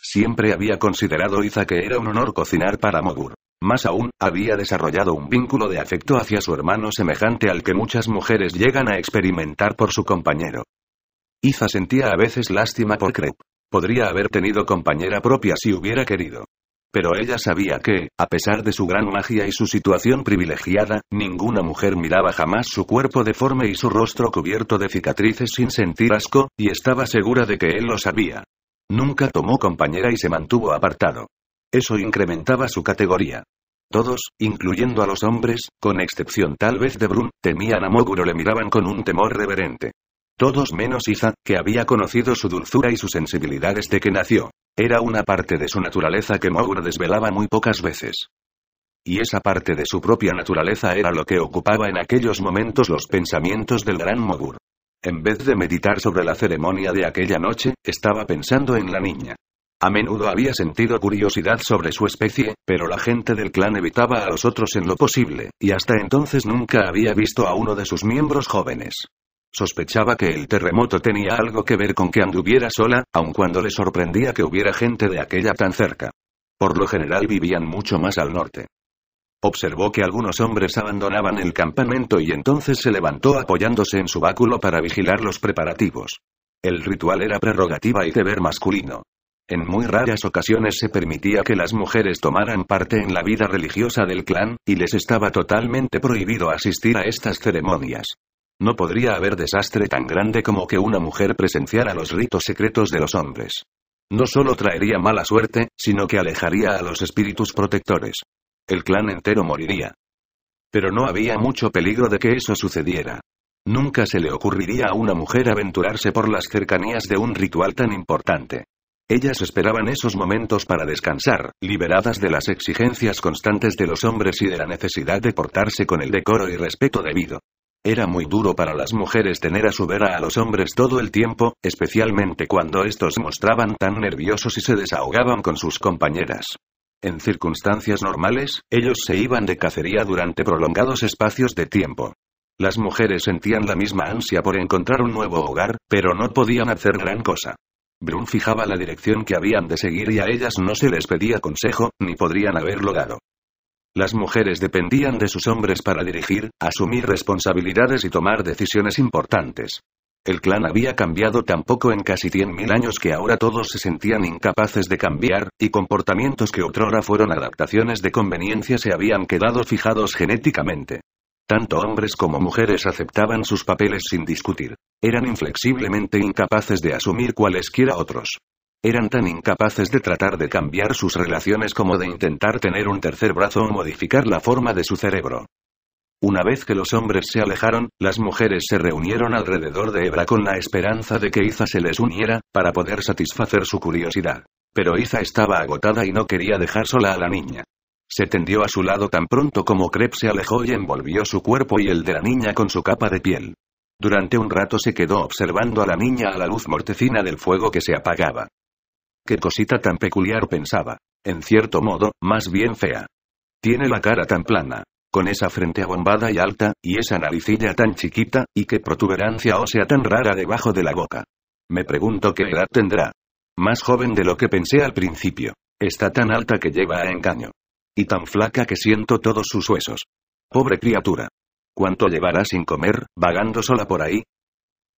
Siempre había considerado Iza que era un honor cocinar para Mogur. Más aún, había desarrollado un vínculo de afecto hacia su hermano semejante al que muchas mujeres llegan a experimentar por su compañero. Iza sentía a veces lástima por Crep. Podría haber tenido compañera propia si hubiera querido. Pero ella sabía que, a pesar de su gran magia y su situación privilegiada, ninguna mujer miraba jamás su cuerpo deforme y su rostro cubierto de cicatrices sin sentir asco, y estaba segura de que él lo sabía. Nunca tomó compañera y se mantuvo apartado. Eso incrementaba su categoría. Todos, incluyendo a los hombres, con excepción tal vez de Brun, temían a Mogur o le miraban con un temor reverente. Todos menos Iza, que había conocido su dulzura y su sensibilidad desde que nació. Era una parte de su naturaleza que Mogur desvelaba muy pocas veces. Y esa parte de su propia naturaleza era lo que ocupaba en aquellos momentos los pensamientos del gran Mogur. En vez de meditar sobre la ceremonia de aquella noche, estaba pensando en la niña. A menudo había sentido curiosidad sobre su especie, pero la gente del clan evitaba a los otros en lo posible, y hasta entonces nunca había visto a uno de sus miembros jóvenes. Sospechaba que el terremoto tenía algo que ver con que anduviera sola, aun cuando le sorprendía que hubiera gente de aquella tan cerca. Por lo general vivían mucho más al norte. Observó que algunos hombres abandonaban el campamento y entonces se levantó apoyándose en su báculo para vigilar los preparativos. El ritual era prerrogativa y deber masculino. En muy raras ocasiones se permitía que las mujeres tomaran parte en la vida religiosa del clan, y les estaba totalmente prohibido asistir a estas ceremonias. No podría haber desastre tan grande como que una mujer presenciara los ritos secretos de los hombres. No solo traería mala suerte, sino que alejaría a los espíritus protectores. El clan entero moriría. Pero no había mucho peligro de que eso sucediera. Nunca se le ocurriría a una mujer aventurarse por las cercanías de un ritual tan importante. Ellas esperaban esos momentos para descansar, liberadas de las exigencias constantes de los hombres y de la necesidad de portarse con el decoro y respeto debido. Era muy duro para las mujeres tener a su vera a los hombres todo el tiempo, especialmente cuando estos se mostraban tan nerviosos y se desahogaban con sus compañeras. En circunstancias normales, ellos se iban de cacería durante prolongados espacios de tiempo. Las mujeres sentían la misma ansia por encontrar un nuevo hogar, pero no podían hacer gran cosa. Brun fijaba la dirección que habían de seguir y a ellas no se les pedía consejo, ni podrían haberlo dado. Las mujeres dependían de sus hombres para dirigir, asumir responsabilidades y tomar decisiones importantes. El clan había cambiado tan poco en casi 100.000 años que ahora todos se sentían incapaces de cambiar, y comportamientos que otrora fueron adaptaciones de conveniencia se habían quedado fijados genéticamente. Tanto hombres como mujeres aceptaban sus papeles sin discutir. Eran inflexiblemente incapaces de asumir cualesquiera otros. Eran tan incapaces de tratar de cambiar sus relaciones como de intentar tener un tercer brazo o modificar la forma de su cerebro. Una vez que los hombres se alejaron, las mujeres se reunieron alrededor de Hebra con la esperanza de que Iza se les uniera, para poder satisfacer su curiosidad. Pero Iza estaba agotada y no quería dejar sola a la niña. Se tendió a su lado tan pronto como Crep se alejó y envolvió su cuerpo y el de la niña con su capa de piel. Durante un rato se quedó observando a la niña a la luz mortecina del fuego que se apagaba. Qué cosita tan peculiar, pensaba. En cierto modo, más bien fea. Tiene la cara tan plana, con esa frente abombada y alta, y esa naricilla tan chiquita, y qué protuberancia ósea tan rara debajo de la boca. Me pregunto qué edad tendrá. Más joven de lo que pensé al principio. Está tan alta que lleva a engaño. Y tan flaca que siento todos sus huesos. Pobre criatura. ¿Cuánto llevará sin comer, vagando sola por ahí?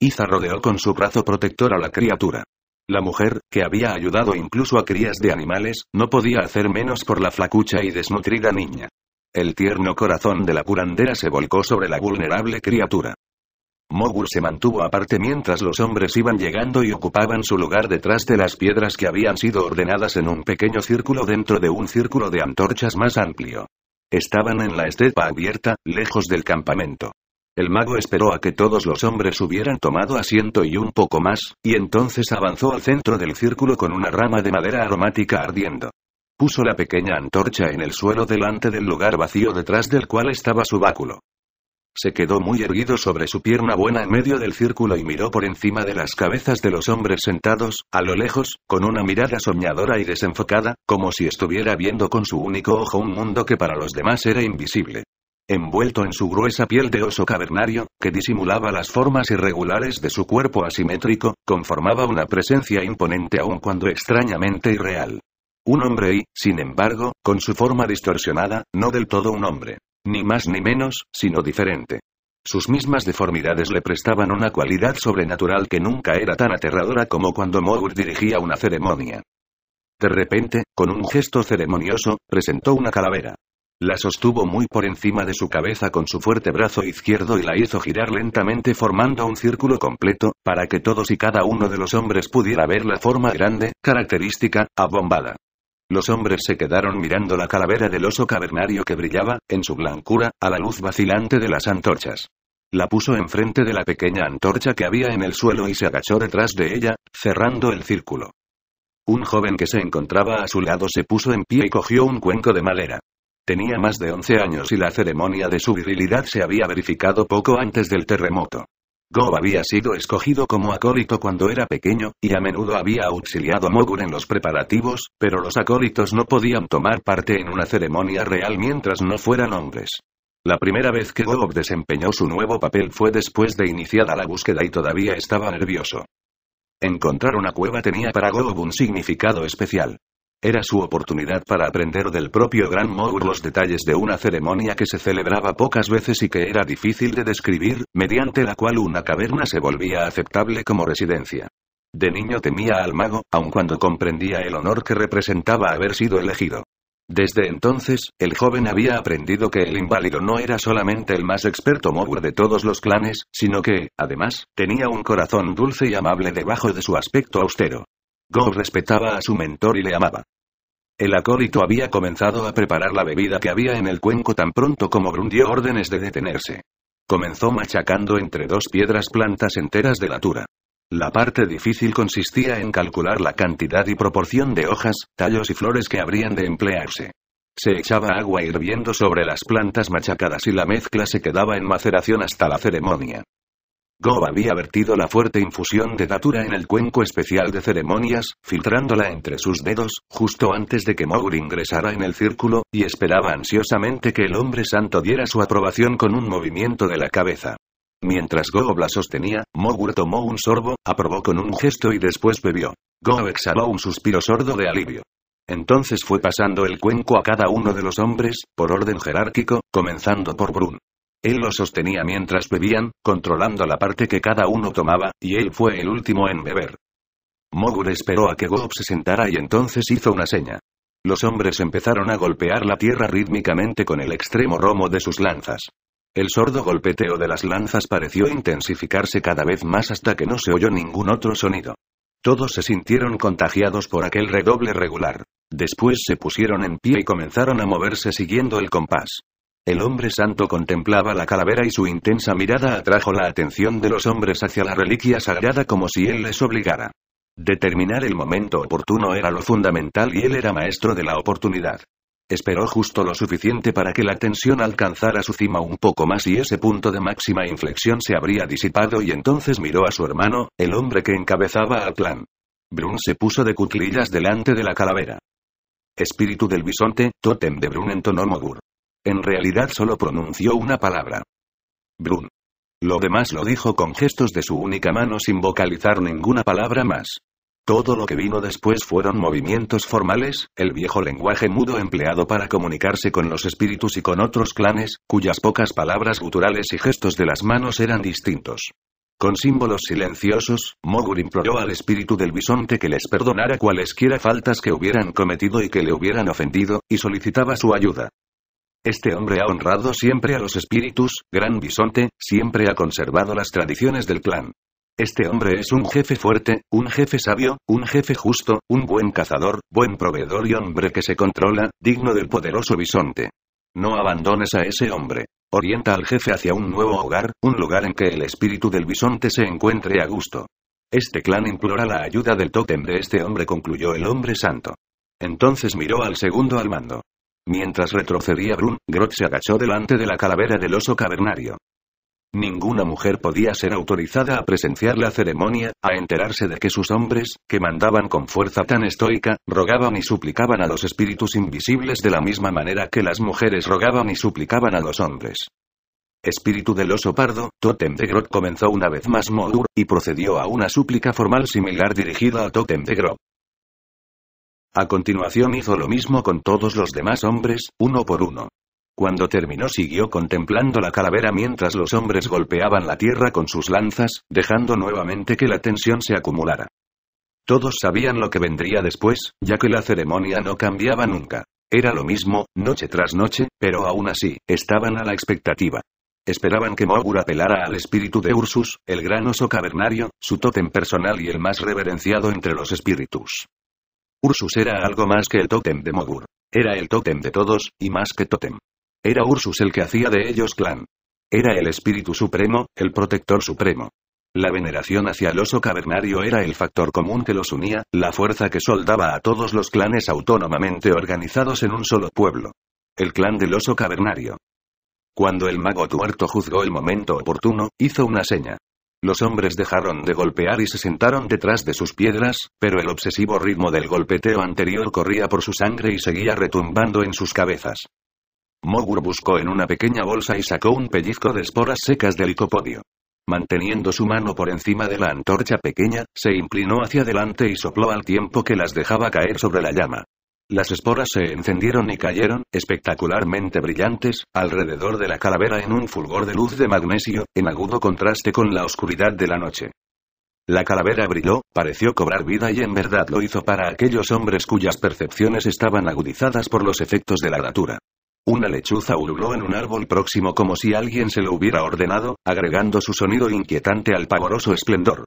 Iza rodeó con su brazo protector a la criatura. La mujer, que había ayudado incluso a crías de animales, no podía hacer menos por la flacucha y desnutrida niña. El tierno corazón de la curandera se volcó sobre la vulnerable criatura. Mogur se mantuvo aparte mientras los hombres iban llegando y ocupaban su lugar detrás de las piedras que habían sido ordenadas en un pequeño círculo dentro de un círculo de antorchas más amplio. Estaban en la estepa abierta, lejos del campamento. El mago esperó a que todos los hombres hubieran tomado asiento y un poco más, y entonces avanzó al centro del círculo con una rama de madera aromática ardiendo. Puso la pequeña antorcha en el suelo delante del lugar vacío detrás del cual estaba su báculo. Se quedó muy erguido sobre su pierna buena en medio del círculo y miró por encima de las cabezas de los hombres sentados, a lo lejos, con una mirada soñadora y desenfocada, como si estuviera viendo con su único ojo un mundo que para los demás era invisible. Envuelto en su gruesa piel de oso cavernario, que disimulaba las formas irregulares de su cuerpo asimétrico, conformaba una presencia imponente aun cuando extrañamente irreal. Un hombre y, sin embargo, con su forma distorsionada, no del todo un hombre. Ni más ni menos, sino diferente. Sus mismas deformidades le prestaban una cualidad sobrenatural que nunca era tan aterradora como cuando Mogur dirigía una ceremonia. De repente, con un gesto ceremonioso, presentó una calavera. La sostuvo muy por encima de su cabeza con su fuerte brazo izquierdo y la hizo girar lentamente formando un círculo completo, para que todos y cada uno de los hombres pudiera ver la forma grande, característica, abombada. Los hombres se quedaron mirando la calavera del oso cavernario que brillaba, en su blancura, a la luz vacilante de las antorchas. La puso enfrente de la pequeña antorcha que había en el suelo y se agachó detrás de ella, cerrando el círculo. Un joven que se encontraba a su lado se puso en pie y cogió un cuenco de madera. Tenía más de 11 años y la ceremonia de su virilidad se había verificado poco antes del terremoto. Gob había sido escogido como acólito cuando era pequeño, y a menudo había auxiliado a Mogur en los preparativos, pero los acólitos no podían tomar parte en una ceremonia real mientras no fueran hombres. La primera vez que Gob desempeñó su nuevo papel fue después de iniciada la búsqueda y todavía estaba nervioso. Encontrar una cueva tenía para Gob un significado especial. Era su oportunidad para aprender del propio Gran Mogur los detalles de una ceremonia que se celebraba pocas veces y que era difícil de describir, mediante la cual una caverna se volvía aceptable como residencia. De niño temía al mago, aun cuando comprendía el honor que representaba haber sido elegido. Desde entonces, el joven había aprendido que el inválido no era solamente el más experto Mogur de todos los clanes, sino que, además, tenía un corazón dulce y amable debajo de su aspecto austero. Gob respetaba a su mentor y le amaba. El acólito había comenzado a preparar la bebida que había en el cuenco tan pronto como Brun dio órdenes de detenerse. Comenzó machacando entre dos piedras plantas enteras de latura. La parte difícil consistía en calcular la cantidad y proporción de hojas, tallos y flores que habrían de emplearse. Se echaba agua hirviendo sobre las plantas machacadas y la mezcla se quedaba en maceración hasta la ceremonia. Gob había vertido la fuerte infusión de datura en el cuenco especial de ceremonias, filtrándola entre sus dedos, justo antes de que Mogur ingresara en el círculo, y esperaba ansiosamente que el hombre santo diera su aprobación con un movimiento de la cabeza. Mientras Gob la sostenía, Mogur tomó un sorbo, aprobó con un gesto y después bebió. Gob exhaló un suspiro sordo de alivio. Entonces fue pasando el cuenco a cada uno de los hombres, por orden jerárquico, comenzando por Brun. Él lo sostenía mientras bebían, controlando la parte que cada uno tomaba, y él fue el último en beber. Mogur esperó a que Gob se sentara y entonces hizo una seña. Los hombres empezaron a golpear la tierra rítmicamente con el extremo romo de sus lanzas. El sordo golpeteo de las lanzas pareció intensificarse cada vez más hasta que no se oyó ningún otro sonido. Todos se sintieron contagiados por aquel redoble regular. Después se pusieron en pie y comenzaron a moverse siguiendo el compás. El hombre santo contemplaba la calavera y su intensa mirada atrajo la atención de los hombres hacia la reliquia sagrada como si él les obligara. Determinar el momento oportuno era lo fundamental y él era maestro de la oportunidad. Esperó justo lo suficiente para que la tensión alcanzara su cima un poco más y ese punto de máxima inflexión se habría disipado y entonces miró a su hermano, el hombre que encabezaba al clan. Brun se puso de cuclillas delante de la calavera. Espíritu del bisonte, tótem de Brun, entonó Mogur. En realidad solo pronunció una palabra. Brun. Lo demás lo dijo con gestos de su única mano sin vocalizar ninguna palabra más. Todo lo que vino después fueron movimientos formales, el viejo lenguaje mudo empleado para comunicarse con los espíritus y con otros clanes, cuyas pocas palabras guturales y gestos de las manos eran distintos. Con símbolos silenciosos, Mogur imploró al espíritu del bisonte que les perdonara cualesquiera faltas que hubieran cometido y que le hubieran ofendido, y solicitaba su ayuda. Este hombre ha honrado siempre a los espíritus, gran bisonte, siempre ha conservado las tradiciones del clan. Este hombre es un jefe fuerte, un jefe sabio, un jefe justo, un buen cazador, buen proveedor y hombre que se controla, digno del poderoso bisonte. No abandones a ese hombre. Orienta al jefe hacia un nuevo hogar, un lugar en que el espíritu del bisonte se encuentre a gusto. Este clan implora la ayuda del tótem de este hombre, concluyó el hombre santo. Entonces miró al segundo al mando. Mientras retrocedía Brun, Groth se agachó delante de la calavera del oso cavernario. Ninguna mujer podía ser autorizada a presenciar la ceremonia, a enterarse de que sus hombres, que mandaban con fuerza tan estoica, rogaban y suplicaban a los espíritus invisibles de la misma manera que las mujeres rogaban y suplicaban a los hombres. Espíritu del oso pardo, Tótem de Grot, comenzó una vez más Mogur, y procedió a una súplica formal similar dirigida a Tótem de Grot. A continuación hizo lo mismo con todos los demás hombres, uno por uno. Cuando terminó siguió contemplando la calavera mientras los hombres golpeaban la tierra con sus lanzas, dejando nuevamente que la tensión se acumulara. Todos sabían lo que vendría después, ya que la ceremonia no cambiaba nunca. Era lo mismo, noche tras noche, pero aún así, estaban a la expectativa. Esperaban que Mogur apelara al espíritu de Ursus, el gran oso cavernario, su tótem personal y el más reverenciado entre los espíritus. Ursus era algo más que el tótem de Mogur. Era el tótem de todos, y más que tótem. Era Ursus el que hacía de ellos clan. Era el espíritu supremo, el protector supremo. La veneración hacia el oso cavernario era el factor común que los unía, la fuerza que soldaba a todos los clanes autónomamente organizados en un solo pueblo. El clan del oso cavernario. Cuando el mago tuerto juzgó el momento oportuno, hizo una seña. Los hombres dejaron de golpear y se sentaron detrás de sus piedras, pero el obsesivo ritmo del golpeteo anterior corría por su sangre y seguía retumbando en sus cabezas. Mogur buscó en una pequeña bolsa y sacó un pellizco de esporas secas del licopodio. Manteniendo su mano por encima de la antorcha pequeña, se inclinó hacia adelante y sopló al tiempo que las dejaba caer sobre la llama. Las esporas se encendieron y cayeron, espectacularmente brillantes, alrededor de la calavera en un fulgor de luz de magnesio, en agudo contraste con la oscuridad de la noche. La calavera brilló, pareció cobrar vida y en verdad lo hizo para aquellos hombres cuyas percepciones estaban agudizadas por los efectos de la datura. Una lechuza ululó en un árbol próximo como si alguien se lo hubiera ordenado, agregando su sonido inquietante al pavoroso esplendor.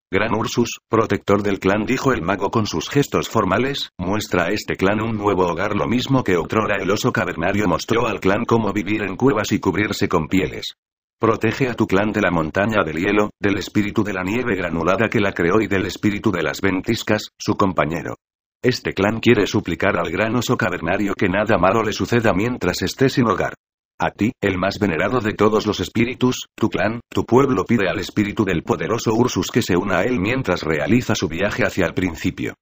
Gran Ursus, protector del clan, dijo el mago con sus gestos formales, muestra a este clan un nuevo hogar, lo mismo que otrora el oso cavernario mostró al clan cómo vivir en cuevas y cubrirse con pieles. Protege a tu clan de la montaña del hielo, del espíritu de la nieve granulada que la creó y del espíritu de las ventiscas, su compañero. Este clan quiere suplicar al gran oso cavernario que nada malo le suceda mientras esté sin hogar. A ti, el más venerado de todos los espíritus, tu clan, tu pueblo pide al espíritu del poderoso Ursus que se una a él mientras realiza su viaje hacia el principio.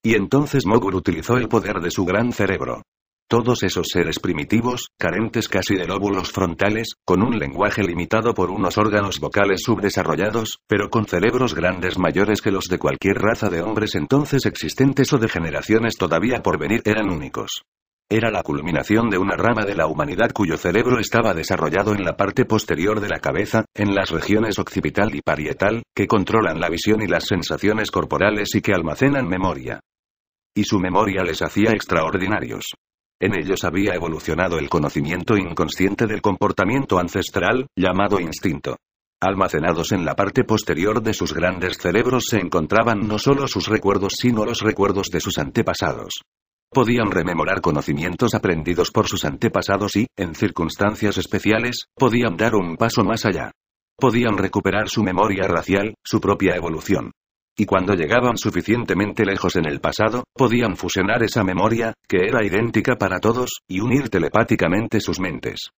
Y entonces Mogur utilizó el poder de su gran cerebro. Todos esos seres primitivos, carentes casi de lóbulos frontales, con un lenguaje limitado por unos órganos vocales subdesarrollados, pero con cerebros grandes mayores que los de cualquier raza de hombres entonces existentes o de generaciones todavía por venir, eran únicos. Era la culminación de una rama de la humanidad cuyo cerebro estaba desarrollado en la parte posterior de la cabeza, en las regiones occipital y parietal, que controlan la visión y las sensaciones corporales y que almacenan memoria. Y su memoria les hacía extraordinarios. En ellos había evolucionado el conocimiento inconsciente del comportamiento ancestral, llamado instinto. Almacenados en la parte posterior de sus grandes cerebros se encontraban no solo sus recuerdos sino los recuerdos de sus antepasados. Podían rememorar conocimientos aprendidos por sus antepasados y, en circunstancias especiales, podían dar un paso más allá. Podían recuperar su memoria racial, su propia evolución. Y cuando llegaban suficientemente lejos en el pasado, podían fusionar esa memoria, que era idéntica para todos, y unir telepáticamente sus mentes.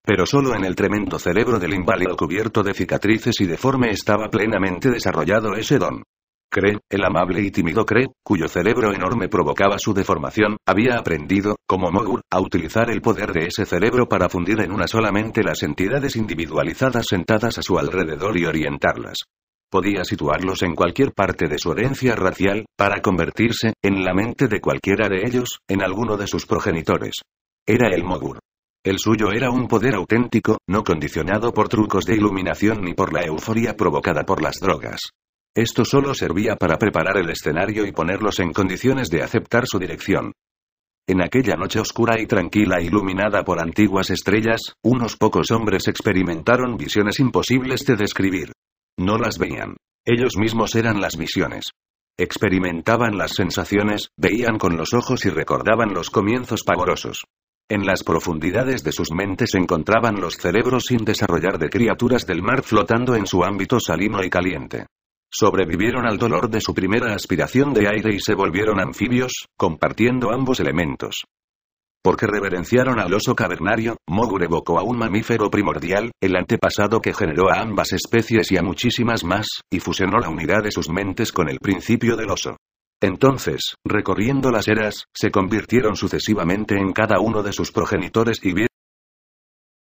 Pero solo en el tremendo cerebro del inválido cubierto de cicatrices y deforme estaba plenamente desarrollado ese don. Kree, el amable y tímido Kree, cuyo cerebro enorme provocaba su deformación, había aprendido, como Mogur, a utilizar el poder de ese cerebro para fundir en una solamente las entidades individualizadas sentadas a su alrededor y orientarlas. Podía situarlos en cualquier parte de su herencia racial, para convertirse, en la mente de cualquiera de ellos, en alguno de sus progenitores. Era el Mogur. El suyo era un poder auténtico, no condicionado por trucos de iluminación ni por la euforia provocada por las drogas. Esto solo servía para preparar el escenario y ponerlos en condiciones de aceptar su dirección. En aquella noche oscura y tranquila iluminada por antiguas estrellas, unos pocos hombres experimentaron visiones imposibles de describir. No las veían. Ellos mismos eran las visiones. Experimentaban las sensaciones, veían con los ojos y recordaban los comienzos pavorosos. En las profundidades de sus mentes se encontraban los cerebros sin desarrollar de criaturas del mar flotando en su ámbito salino y caliente. Sobrevivieron al dolor de su primera aspiración de aire y se volvieron anfibios, compartiendo ambos elementos. Porque reverenciaron al oso cavernario, Mogur evocó a un mamífero primordial, el antepasado que generó a ambas especies y a muchísimas más, y fusionó la unidad de sus mentes con el principio del oso. Entonces, recorriendo las eras, se convirtieron sucesivamente en cada uno de sus progenitores y vieron